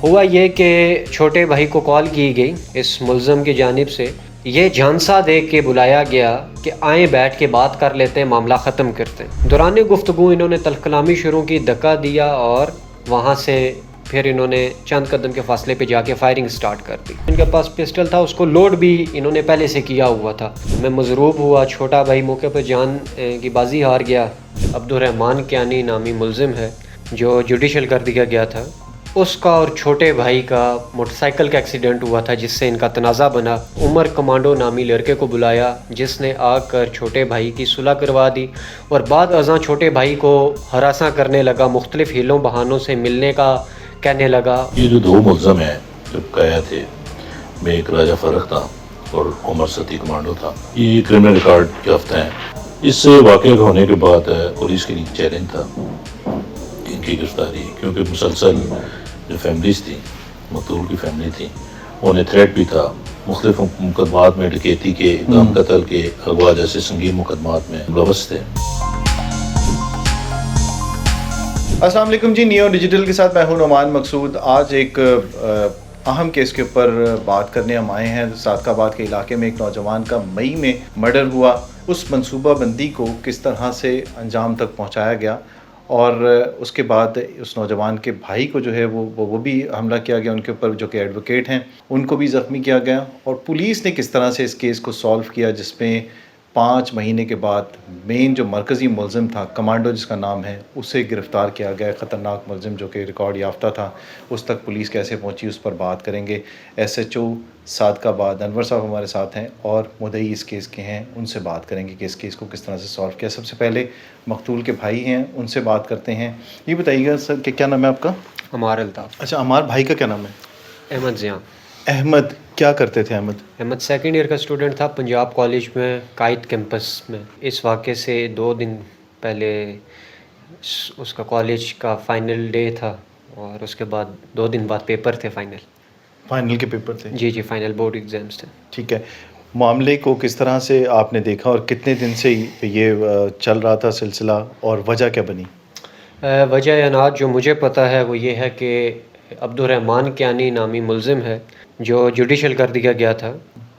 ہوا یہ کہ چھوٹے بھائی کو کال کی گئی اس ملزم کی جانب سے، یہ جھانسا دے کے بلایا گیا کہ آئیں بیٹھ کے بات کر لیتے ہیں، معاملہ ختم کرتے ہیں۔ دوران گفتگو انہوں نے تلخ کلامی شروع کی، دھکا دیا اور وہاں سے پھر انہوں نے چند قدم کے فاصلے پہ جا کے فائرنگ سٹارٹ کر دی۔ ان کے پاس پسٹل تھا، اس کو لوڈ بھی انہوں نے پہلے سے کیا ہوا تھا۔ میں مضروب ہوا، چھوٹا بھائی موقع پہ جان کی بازی ہار گیا۔ عبدالرحمان کیانی نامی ملزم ہے جو جوڈیشل کر دیا گیا تھا، اس کا اور چھوٹے بھائی کا موٹر سائیکل کا ایکسیڈنٹ ہوا تھا جس سے ان کا تنازع بنا۔ عمر کمانڈو نامی لڑکے کو بلایا جس نے آ کر چھوٹے بھائی کی صلح کروا دی اور بعد ازاں چھوٹے بھائی کو ہراساں کرنے لگا، مختلف ہیلوں بہانوں سے ملنے کا کہنے لگا۔ یہ جو دو ملزم ہیں جو قیا تھے، میں ایک راجہ فرق تھا اور عمر ستی کمانڈو تھا، یہ کرمنل ریکارڈ یافتہ ہیں۔ اس واقعے کا ہونے کے بعد پولیس کے لیے چیلنج تھا ان کی گرفتاری، کیونکہ مسلسل جو فیملیز تھیں، مقتول کی فیملی تھی، انہیں تھریٹ بھی تھا، مختلف مقدمات میں ڈکیتی کے، اقدام قتل کے، اغوا جیسے سنگین مقدمات میں ملوث تھے۔ السلام علیکم جی، نیو ڈیجیٹل کے ساتھ میں ہوں نعمان مقصود۔ آج ایک اہم کیس کے اوپر بات کرنے ہم آئے ہیں۔ صادق آباد کے علاقے میں ایک نوجوان کا مئی میں مرڈر ہوا، اس منصوبہ بندی کو کس طرح سے انجام تک پہنچایا گیا اور اس کے بعد اس نوجوان کے بھائی کو جو ہے وہ بھی حملہ کیا گیا، ان کے اوپر جو کہ ایڈوکیٹ ہیں ان کو بھی زخمی کیا گیا، اور پولیس نے کس طرح سے اس کیس کو سالو کیا، جس میں 5 مہینے کے بعد مین جو مرکزی ملزم تھا، کمانڈو جس کا نام ہے، اسے گرفتار کیا گیا۔ خطرناک ملزم جو کہ ریکارڈ یافتہ تھا، اس تک پولیس کیسے پہنچی اس پر بات کریں گے۔ ایس ایچ او صادق آباد انور صاحب ہمارے ساتھ ہیں اور مدعی اس کیس کے ہیں، ان سے بات کریں گے کہ اس کیس کو کس طرح سے سالو کیا۔ سب سے پہلے مقتول کے بھائی ہیں، ان سے بات کرتے ہیں۔ یہ بتائیے گا سر کہ کیا نام ہے آپ کا؟ عمار الطاف۔ اچھا، عمار بھائی کا کیا نام ہے؟ احمد ضیاء۔ احمد کیا کرتے تھے احمد؟ احمد سیکنڈ ایئر کا اسٹوڈنٹ تھا پنجاب کالج میں، قائد کیمپس میں۔ اس واقعے سے 2 دن پہلے اس کا کالج کا فائنل ڈے تھا اور اس کے بعد 2 دن بعد پیپر تھے، فائنل کے پیپر تھے؟ جی فائنل بورڈ ایگزامس تھے۔ ٹھیک ہے، معاملے کو کس طرح سے آپ نے دیکھا اور کتنے دن سے یہ چل رہا تھا سلسلہ، اور وجہ کیا بنی؟ وجہ انات جو مجھے پتہ ہے وہ یہ ہے کہ عبدالرحمان کیانی نامی ملزم ہے جو جوڈیشل کر دیا گیا تھا،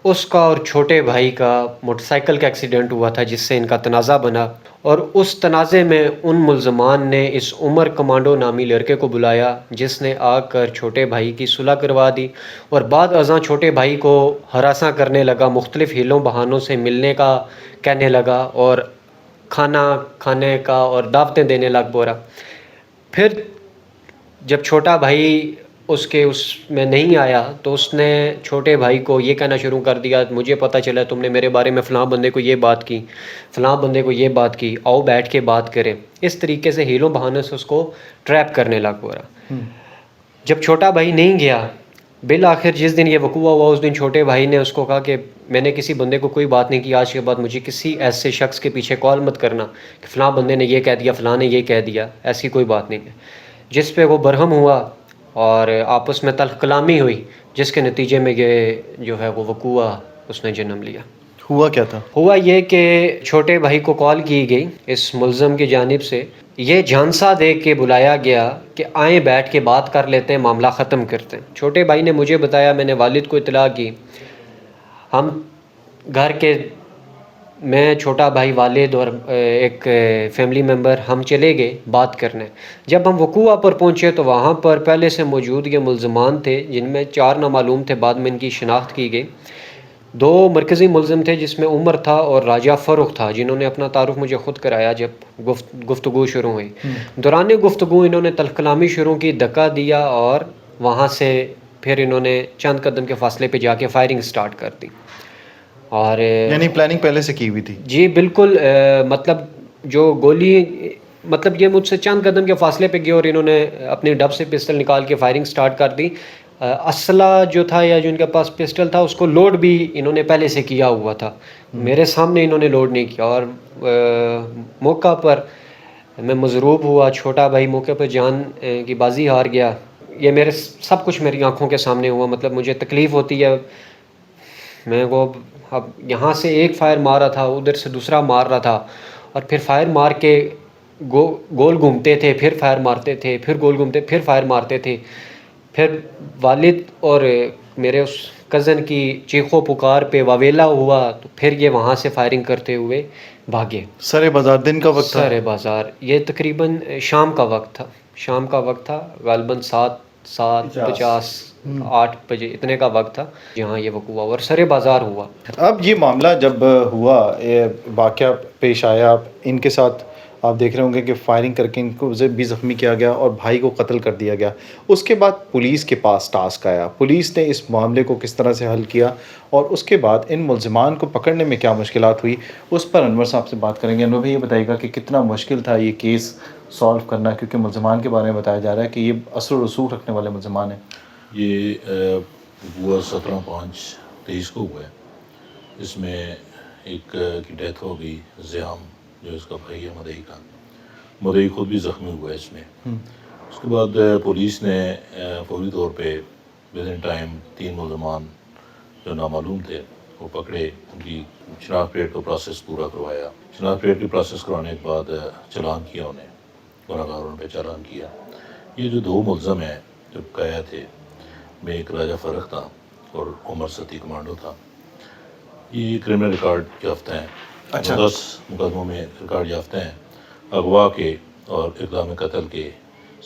اس کا اور چھوٹے بھائی کا موٹر سائیکل کا ایکسیڈنٹ ہوا تھا جس سے ان کا تنازع بنا، اور اس تنازع میں ان ملزمان نے اس عمر کمانڈو نامی لڑکے کو بلایا جس نے آ کر چھوٹے بھائی کی صلح کروا دی اور بعد ازاں چھوٹے بھائی کو ہراساں کرنے لگا، مختلف ہیلوں بہانوں سے ملنے کا کہنے لگا اور کھانا کھانے کا اور دعوتیں دینے لگ پورا۔ پھر جب چھوٹا بھائی اس میں نہیں آیا تو اس نے چھوٹے بھائی کو یہ کہنا شروع کر دیا، مجھے پتہ چلا تم نے میرے بارے میں فلاں بندے کو یہ بات کی، فلاں بندے کو یہ بات کی، آؤ بیٹھ کے بات کریں۔ اس طریقے سے ہیلوں بہانے سے اس کو ٹریپ کرنے لگ پورا۔ جب چھوٹا بھائی نہیں گیا، بالآخر جس دن یہ وقوع ہوا اس دن چھوٹے بھائی نے اس کو کہا کہ میں نے کسی بندے کو کوئی بات نہیں کی، آج کے بعد مجھے کسی ایسے شخص کے پیچھے کال مت کرنا کہ فلاں بندے نے یہ کہہ دیا، فلاں نے یہ کہہ دیا، ایسی کوئی بات نہیں ہے۔ جس پہ وہ برہم ہوا اور آپس میں تلخ کلامی ہوئی، جس کے نتیجے میں یہ جو ہے وہ وقوع اس نے جنم لیا۔ ہوا کیا تھا؟ ہوا یہ کہ چھوٹے بھائی کو کال کی گئی اس ملزم کی جانب سے، یہ جھانسا دے کے بلایا گیا کہ آئیں بیٹھ کے بات کر لیتے ہیں، معاملہ ختم کرتے ہیں۔ چھوٹے بھائی نے مجھے بتایا، میں نے والد کو اطلاع کی، ہم گھر کے میں چھوٹا بھائی، والد اور ایک فیملی ممبر ہم چلے گئے بات کرنے۔ جب ہم وقوع پر پہنچے تو وہاں پر پہلے سے موجود یہ ملزمان تھے جن میں 4 نامعلوم تھے، بعد میں ان کی شناخت کی گئی۔ 2 مرکزی ملزم تھے جس میں عمر تھا اور راجہ فروخ تھا، جنہوں نے اپنا تعارف مجھے خود کرایا جب گفتگو شروع ہوئی۔ دوران گفتگو انہوں نے تلخ کلامی شروع کی، دھکا دیا اور وہاں سے پھر انہوں نے چند قدم کے فاصلے پہ جا کے فائرنگ سٹارٹ کر دی۔ اور یعنی پلاننگ پہلے سے کی ہوئی تھی؟ جی بالکل، مطلب جو گولی، مطلب یہ مجھ سے چند قدم کے فاصلے پہ گئے اور انہوں نے اپنی ڈب سے پسٹل نکال کے فائرنگ سٹارٹ کر دی۔ اسلحہ جو تھا یا جو ان کے پاس پسٹل تھا اس کو لوڈ بھی انہوں نے پہلے سے کیا ہوا تھا، میرے سامنے انہوں نے لوڈ نہیں کیا، اور موقع پر میں مضروب ہوا، چھوٹا بھائی موقع پہ جان کی بازی ہار گیا۔ یہ میرے سب کچھ میری آنکھوں کے سامنے ہوا، مطلب مجھے تکلیف ہوتی ہے، میں وہ اب یہاں سے ایک فائر مار رہا تھا، ادھر سے دوسرا مار رہا تھا، اور پھر فائر مار کے گول گھومتے تھے، پھر فائر مارتے تھے، پھر گول گھومتے، پھر فائر مارتے تھے، پھر والد اور میرے اس کزن کی چیخو پکار پہ واویلا ہوا تو پھر یہ وہاں سے فائرنگ کرتے ہوئے بھاگے. سر بازار دن کا وقت تھا؟ سر بازار یہ تقریباً شام کا وقت تھا، شام کا وقت تھا، غالباً 7:50 8 بجے اتنے کا وقت تھا جہاں یہ وقوع ہوا اور سر بازار ہوا. اب یہ معاملہ جب ہوا، یہ واقعہ پیش آیا، ان کے ساتھ آپ دیکھ رہے ہوں گے کہ فائرنگ کر کے ان کو بھی زخمی کیا گیا اور بھائی کو قتل کر دیا گیا. اس کے بعد پولیس کے پاس ٹاسک آیا، پولیس نے اس معاملے کو کس طرح سے حل کیا اور اس کے بعد ان ملزمان کو پکڑنے میں کیا مشکلات ہوئی، اس پر انور صاحب سے بات کریں گے. انور بھائی یہ بتائیے گا کہ کتنا مشکل تھا یہ کیس سالو کرنا، کیونکہ ملزمان کے بارے میں بتایا جا رہا ہے کہ یہ اثر و رسوخ رکھنے والے ملزمان ہیں. یہ ہوا 17/5/23 کو ہوا ہے. اس میں ایک کی ڈیتھ ہو گئی، زیام جو اس کا بھائی ہے مدعی کا، مدعی خود بھی زخمی ہوا ہے اس میں. اس کے بعد پولیس نے فوری طور پہ ود ان ٹائم 3 ملزمان جو نامعلوم تھے وہ پکڑے، ان کی شناخت پلیٹ کا پروسیس پورا کروایا. شناخت پلیٹ کی پروسیس کروانے کے بعد چلان کیا انہیں، گناہ گاروں پہ چلان کیا. یہ جو 2 ملزم ہیں جو قیا تھے، میں ایک راجہ فرق تھا اور عمر ستی کمانڈو تھا، یہ کرمنل ریکارڈ یافتہ ہیں. اچھا. 10 مقدموں میں ریکارڈ یافتہ ہیں. اغوا کے اور اقدام قتل کے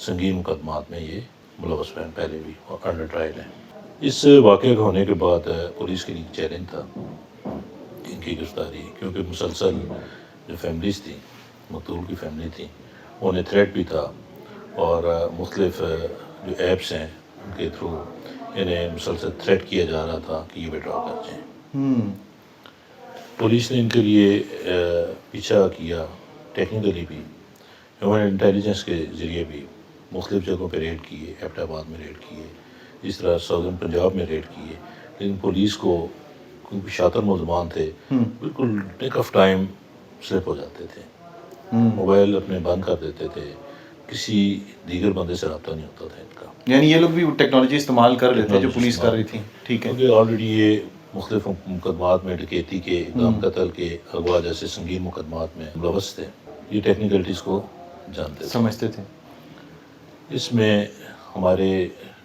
سنگین مقدمات میں یہ ملوث ہیں، پہلے بھی اور انڈر ٹرائل ہیں. اس واقعے کا ہونے کے بعد پولیس کے لیے چیلنج تھا ان کی گرفتاری، کیونکہ مسلسل جو فیملیز تھیں، مقتول کی فیملی تھی، انہیں تھریٹ بھی تھا اور مختلف جو ایپس ہیں ان کے تھرو انہیں مسلسل تھریٹ کیا جا رہا تھا کہ یہ وڈرا کر جائیں. پولیس نے ان کے لیے پیچھا کیا، ٹیکنیکلی بھی، ہیومن انٹیلیجنس کے ذریعے بھی مختلف جگہوں پہ ریڈ کیے، ایبٹ آباد میں ریڈ کیے، اس طرح ساؤدرن پنجاب میں ریڈ کیے. لیکن پولیس کو کیونکہ شاطر ملزمان تھے، بالکل ٹیک آف ٹائم سلپ ہو جاتے تھے، موبائل اپنے بند کر دیتے تھے، کسی دیگر بندے سے رابطہ نہیں ہوتا تھا ان کا. یعنی یہ لوگ بھی ٹیکنالوجی استعمال کر رہے تھے جو پولیس کر رہی تھی. ٹھیک ہے. کیونکہ آلریڈی یہ مختلف مقدمات میں ڈکیتی کے، اقدام قتل کے، اغوا جیسے سنگین مقدمات میں ملوث تھے. یہ ٹیکنیکلٹیز کو جانتے تھے، سمجھتے تھے. اس میں ہمارے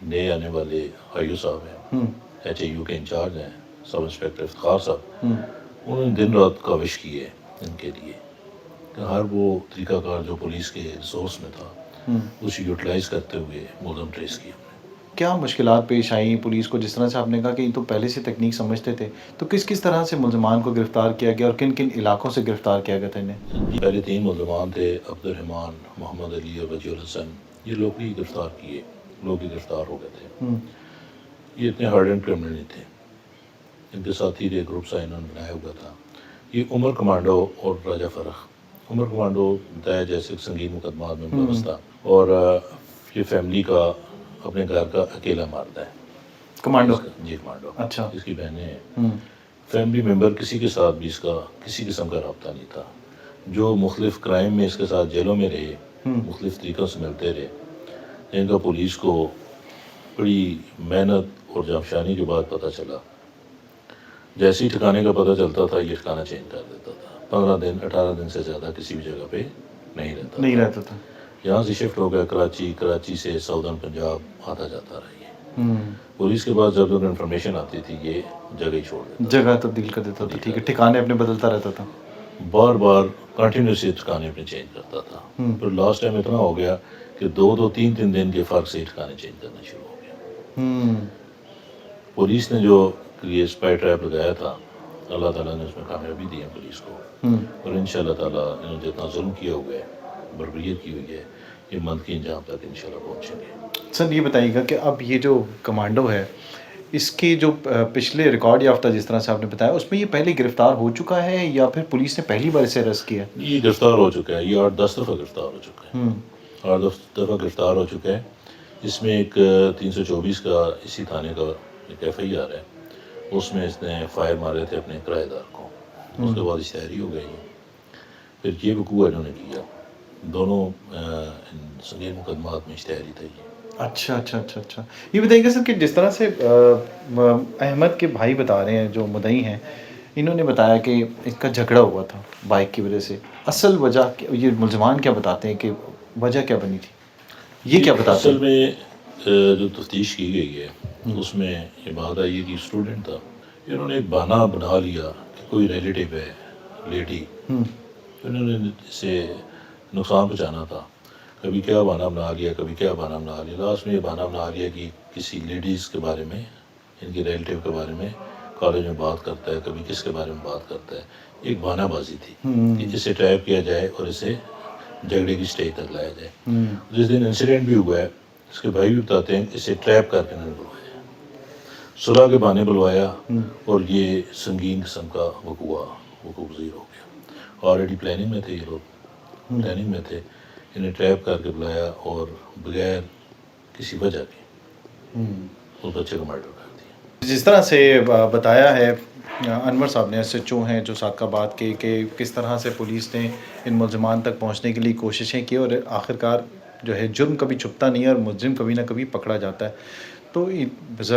نئے آنے والے آئی او صاحب ہیں، ایچ اے یو کے انچارج ہیں، سب انسپیکٹر افتخار صاحب، انہوں نے دن رات کاوش کی ہے ان کے لیے کہ ہر وہ طریقہ کار جو پولیس کے ریسورس میں تھا اسے یوٹیلائز کرتے ہوئے ملزم ٹریس کیا. کیا مشکلات پیش آئیں پولیس کو؟ جس طرح سے آپ نے کہا کہ یہ تو پہلے سے تکنیک سمجھتے تھے، تو کس کس طرح سے ملزمان کو گرفتار کیا گیا اور کن کن علاقوں سے گرفتار کیا گیا تھا انہیں؟ پہلے 3 ملزمان تھے، عبد الرحمان، محمد علی اور وجیہ الحسن. یہ لوگ ہی گرفتار کیے، لوگ ہی گرفتار ہو گئے تھے. یہ اتنے ہارڈ اینڈ کرمنل نہیں تھے، ان کے ساتھی ایک گروپ سا انہوں نے بنایا ہوا تھا. یہ عمر کمانڈو اور راجہ فرخ. عمر کمانڈو بتایا جیسے سنگین مقدمات میں ملوث تھا اور یہ فیملی کا اپنے گھر کا اکیلا مارتا ہے. کمانڈو؟ جی کمانڈو. اچھا. اس کی بہنیں ہیں، فیملی ممبر کسی کے ساتھ بھی اس کا کسی قسم کا رابطہ نہیں تھا. جو مختلف کرائم میں اس کے ساتھ جیلوں میں رہے، مختلف طریقوں سے ملتے رہے، ان کا پولیس کو بڑی محنت اور جانفشانی کے بعد پتہ چلا. جیسے ہی ٹھکانے کا پتہ چلتا تھا یہ ٹھکانہ چینج کر دیتا تھا. 15 دن 18 دن سے زیادہ کسی بھی جگہ پہ نہیں رہتا تھا. یہاں سے شفٹ ہو گیا کراچی، کراچی سے ساؤدرن پنجاب آتا جاتا رہی ہے. پولیس کے بعد جب انفارمیشن آتی تھی یہ جگہ ہی چھوڑ دیتا، جگہ تبدیل کر دیتا تھا. ٹھیک ہے. ٹھکانے اپنے بدلتا رہتا تھا، بار بار کنٹینیوسلی ٹھکانے اپنے چینج کرتا تھا. پھر لاسٹ ٹائم اتنا ہو گیا کہ 2-3 دن کے فرق سے ٹھکانے چینج کرنا شروع ہو گیا. پولیس نے جو یہ اسپائی ٹریپ لگایا تھا، اللہ تعالیٰ نے اس میں کامیابی دی ہے پولیس کو، اور انشاءاللہ تعالیٰ انہوں نے جتنا ظلم کیا ہوا ہے، بربریت کی ہوئی ہے، یہ منطقی انجام تک انشاءاللہ پہنچیں گے. سر یہ بتائیے گا کہ اب یہ جو کمانڈو ہے، اس کے جو پچھلے ریکارڈ یافتہ جس طرح سے آپ نے بتایا، اس میں یہ پہلے گرفتار ہو چکا ہے یا پھر پولیس نے پہلی بار اسے ارسٹ کیا؟ یہ گرفتار ہو چکا ہے، یہ 8-10 دفعہ گرفتار ہو چکا ہے. 8-10 دفعہ گرفتار ہو چکا ہے. اس میں ایک 324 کا اسی تھانے کا ایک ایف آئی آر ہے، اس میں اس نے فائر مارے تھے اپنے کرایہ دار کو. اس کے بعد اشتہاری ہو گئی. پھر یہ وقوع انہوں نے کیا، دونوں سنگین مقدمات میں اشتہاری تھا یہ. اچھا اچھا اچھا اچھا. یہ بتائیے گا سر کہ جس طرح سے احمد کے بھائی بتا رہے ہیں جو مدعی ہیں، انہوں نے بتایا کہ اس کا جھگڑا ہوا تھا بائک کی وجہ سے. اصل وجہ یہ ملزمان کیا بتاتے ہیں کہ وجہ کیا بنی تھی؟ یہ کیا بتاتے اصل ہیں؟ میں جو تفتیش کی گئی ہے اس میں یہ بات آئی ہے کہ اسٹوڈنٹ تھا، انہوں نے ایک بہانہ بنا لیا کہ کوئی ریلیٹیو ہے لیڈی، انہوں نے اسے نقصان پہنچانا تھا، کبھی کیا بہانہ بنا لیا، کبھی کیا بہانہ بنا لیا، لاسٹ میں یہ بہانہ بنا لیا کہ کسی لیڈیز کے بارے میں، ان کی ریلیٹیو کے بارے میں کالج میں بات کرتا ہے، کبھی کس کے بارے میں بات کرتا ہے. ایک بہانہ بازی تھی کہ اسے ٹریپ کیا جائے اور اسے جھگڑے کی سٹیج تک لایا جائے. جس دن انسیڈنٹ بھی ہوا ہے اس کے بھائی بھی بتاتے ہیں اسے ٹریپ کر کے انہوں نے بلوایا، صلح کے بہانے بلوایا، اور یہ سنگین قسم کا وقوع پذیر ہو گیا. آلریڈی پلاننگ میں تھے یہ لوگ، پلاننگ میں تھے، انہیں ٹریپ کر کے بلایا اور بغیر کسی وجہ کے اس بچے کو مرڈر کر دیا. جس طرح سے بتایا ہے انور صاحب نے، SHO ہیں جو صادقہ آباد کے، کہ کس طرح سے پولیس نے ان ملزمان تک پہنچنے کے لیے کوششیں کی اور آخرکار جو ہے جرم کبھی چھپتا نہیں ہے اور مجرم کبھی نہ کبھی پکڑا جاتا ہے. تو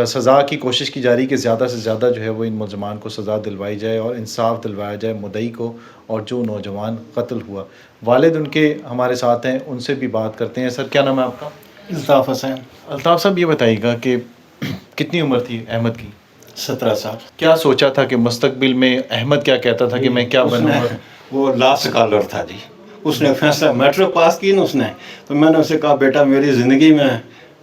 سزا کی کوشش کی جا رہی کہ زیادہ سے زیادہ جو ہے وہ ان ملزمان کو سزا دلوائی جائے اور انصاف دلوایا جائے مدعی کو اور جو نوجوان قتل ہوا. والد ان کے ہمارے ساتھ ہیں، ان سے بھی بات کرتے ہیں. سر کیا نام ہے آپ کا؟ الطاف حسین. الطاف صاحب یہ بتائیے گا کہ کتنی عمر تھی احمد کی؟ 17 سال. کیا سوچا تھا کہ مستقبل میں احمد کیا کہتا تھا کہ میں کیا بننا ہے؟ وہ لا اسکالر تھا جی. اس نے فیصلہ میٹرک پاس کی نا اس نے، تو میں نے اسے کہا بیٹا میری زندگی میں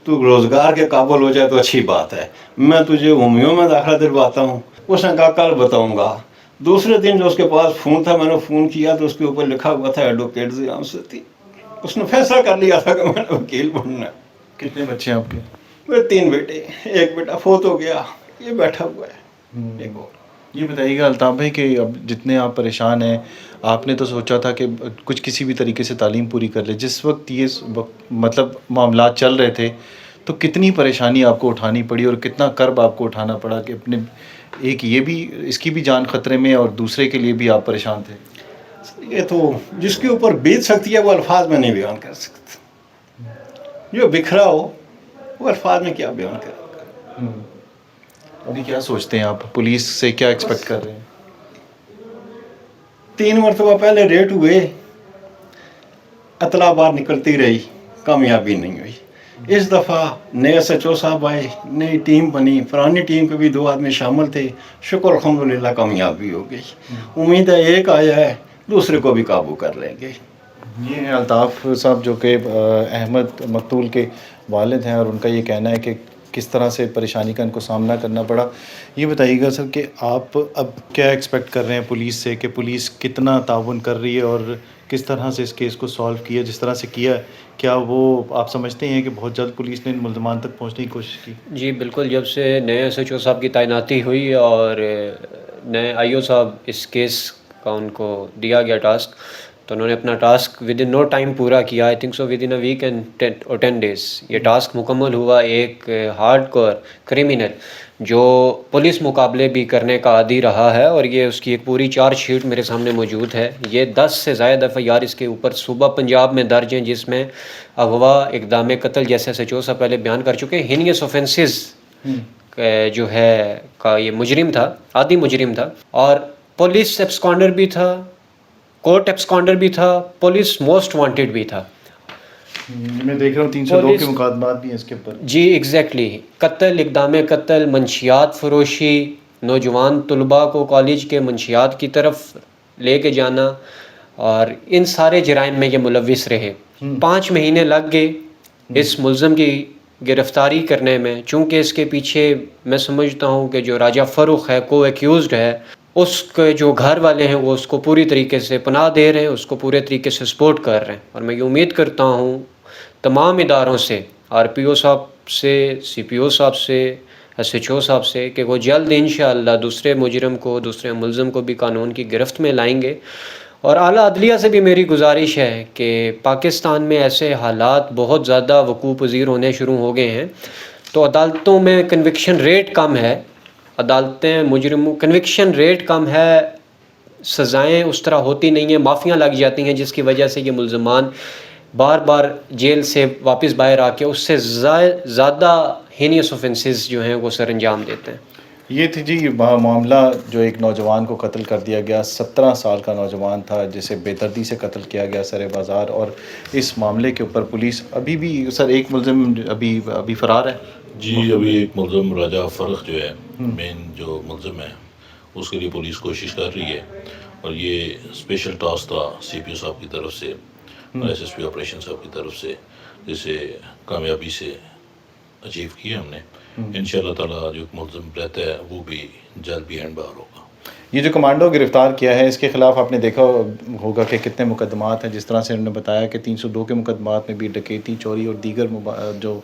تو روزگار کے قابل ہو جائے تو اچھی بات ہے، میں تجھے ہومیو میں داخلہ دلواتا ہوں. اس نے کہا کل بتاؤں گا. دوسرے دن جو اس کے پاس فون تھا، میں نے فون کیا تو اس کے اوپر لکھا ہوا تھا ایڈوکیٹ ضیاء ستی. اس نے فیصلہ کر لیا تھا کہ میں نے وکیل بننا ہے. کتنے بچے ہیں آپ کے؟ میرے 3 بیٹے، ایک بیٹا فوت ہو گیا، یہ بیٹھا ہوا ہے ایک اور. یہ بتائیے گا الطاف بھائی کہ اب جتنے آپ پریشان ہیں، آپ نے تو سوچا تھا کہ کچھ کسی بھی طریقے سے تعلیم پوری کر لے. جس وقت یہ مطلب معاملات چل رہے تھے تو کتنی پریشانی آپ کو اٹھانی پڑی اور کتنا کرب آپ کو اٹھانا پڑا کہ اپنے ایک یہ بھی اس کی بھی جان خطرے میں اور دوسرے کے لیے بھی آپ پریشان تھے؟ یہ تو جس کے اوپر بیت سکتی ہے وہ الفاظ میں نہیں بیان کر سکتا. جو بکھرا ہو وہ الفاظ میں کیا بیان کرے گا. ابھی کیا سوچتے ہیں آپ؟ پولیس سے کیا ایکسپیکٹ کر رہے ہیں؟ 3 مرتبہ پہلے ریٹ ہوئے، اطلاع بار نکلتی رہی، کامیابی نہیں ہوئی. اس دفعہ نئے SHO صاحب آئے، نئی ٹیم بنی، پرانی ٹیم کے بھی 2 آدمی شامل تھے، شکر الحمدللہ کامیابی ہو گئی. امید ہے ایک آیا ہے، دوسرے کو بھی قابو کر لیں گے. یہ ہیں الطاف صاحب جو کہ احمد مقتول کے والد ہیں، اور ان کا یہ کہنا ہے کہ کس طرح سے پریشانی کا ان کو سامنا کرنا پڑا. یہ بتائیے گا سر کہ آپ اب کیا ایکسپیکٹ کر رہے ہیں پولیس سے، کہ پولیس کتنا تعاون کر رہی ہے اور کس طرح سے اس کیس کو سالو کیا جس طرح سے کیا ہے؟ کیا وہ آپ سمجھتے ہیں کہ بہت جلد پولیس نے ان ملزمان تک پہنچنے کی کوشش کی؟ جی بالکل، جب سے نئے SHO صاحب کی تعیناتی ہوئی اور نئے IO صاحب اس کیس کا ان کو دیا گیا ٹاسک، تو انہوں نے اپنا task within no time پورا کیا. I think so within a week and 10 days یہ ٹاسک مکمل ہوا. ایک ہارڈ کور کرمنل جو پولیس مقابلے بھی کرنے کا عادی رہا ہے، اور یہ اس کی ایک پوری چارج شیٹ میرے سامنے موجود ہے. یہ 10 سے زائد FIR اس کے اوپر صوبہ پنجاب میں درج ہیں، جس میں اغوا، اقدام قتل، جیسے SHO صاحب پہلے بیان کر چکے، ہینیس اوفینسز جو ہے کا یہ مجرم تھا، عادی مجرم تھا، اور پولیس ایبسکانڈر بھی تھا، کورٹ ایبسکانڈر بھی تھا، پولیس موسٹ وانٹیڈ بھی تھا. میں دیکھ رہا ہوں 302 کے مقدمات بھی ہیں اس کے اوپر. جی ایگزیکٹلی، قتل، اقدام قتل، منشیات فروشی، نوجوان طلباء کو کالج کے منشیات کی طرف لے کے جانا، اور ان سارے جرائم میں یہ ملوث رہے. 5 مہینے لگ گئے اس ملزم کی گرفتاری کرنے میں. چونکہ اس کے پیچھے میں سمجھتا ہوں کہ جو راجہ فروخ ہے، کو ایکیوزڈ ہے، اس کے جو گھر والے ہیں وہ اس کو پوری طریقے سے پناہ دے رہے ہیں، اس کو پورے طریقے سے سپورٹ کر رہے ہیں. اور میں یہ امید کرتا ہوں تمام اداروں سے، RPO صاحب سے، CPO صاحب سے، SHO صاحب سے، کہ وہ جلد انشاءاللہ دوسرے مجرم کو، دوسرے ملزم کو بھی قانون کی گرفت میں لائیں گے. اور اعلیٰ عدلیہ سے بھی میری گزارش ہے کہ پاکستان میں ایسے حالات بہت زیادہ وقوع پذیر ہونے شروع ہو گئے ہیں، تو عدالتوں میں کنوکشن ریٹ کم ہے، عدالتیں مجرموں کنوکشن ریٹ کم ہے، سزائیں اس طرح ہوتی نہیں ہیں، معافیاں لگ جاتی ہیں، جس کی وجہ سے یہ ملزمان بار بار جیل سے واپس باہر آ کے اس سے زیادہ ہینیس اوفینسز جو ہیں وہ سر انجام دیتے ہیں. یہ تھی جی معاملہ جو ایک نوجوان کو قتل کر دیا گیا، 17 سال کا نوجوان تھا جسے بے دردی سے قتل کیا گیا سر بازار، اور اس معاملے کے اوپر پولیس ابھی بھی سر ایک ملزم ابھی فرار ہے. جی ابھی ایک ملزم راجہ فرخ جو ہے مین جو ملزم ہے اس کے لیے پولیس کوشش کر رہی ہے، اور یہ اسپیشل ٹاسک تھا سی پی او صاحب کی طرف سے اور ایس ایس پی آپریشن صاحب کی طرف سے، جسے کامیابی سے اچیو کیا ہم نے. ان شاء اللہ تعالیٰ جو ملزم رہتا ہے وہ بھی جلد بھی اینڈ باہر ہوگا. یہ جو کمانڈو گرفتار کیا ہے اس کے خلاف آپ نے دیکھا ہوگا کہ کتنے مقدمات ہیں، جس طرح سے انہوں نے بتایا کہ 302 کے مقدمات میں بھی ڈکیتی، چوری اور دیگر جو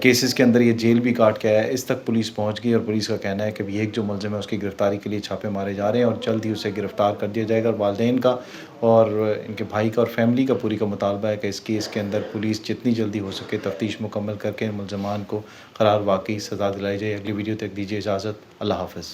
کیسز کے اندر یہ جیل بھی کاٹ کے آیا ہے. اس تک پولیس پہنچ گئی اور پولیس کا کہنا ہے کہ بھی ایک جو ملزم ہے اس کی گرفتاری کے لیے چھاپے مارے جا رہے ہیں اور جلد ہی اسے گرفتار کر دیا جائے گا. اور والدین کا اور ان کے بھائی کا اور فیملی کا پوری کا مطالبہ ہے کہ اس کیس کے اندر پولیس جتنی جلدی ہو سکے تفتیش مکمل کر کے ملزمان کو قرار واقعی سزا دلائی جائے. اگلی ویڈیو تک دیجیے اجازت. اللہ حافظ.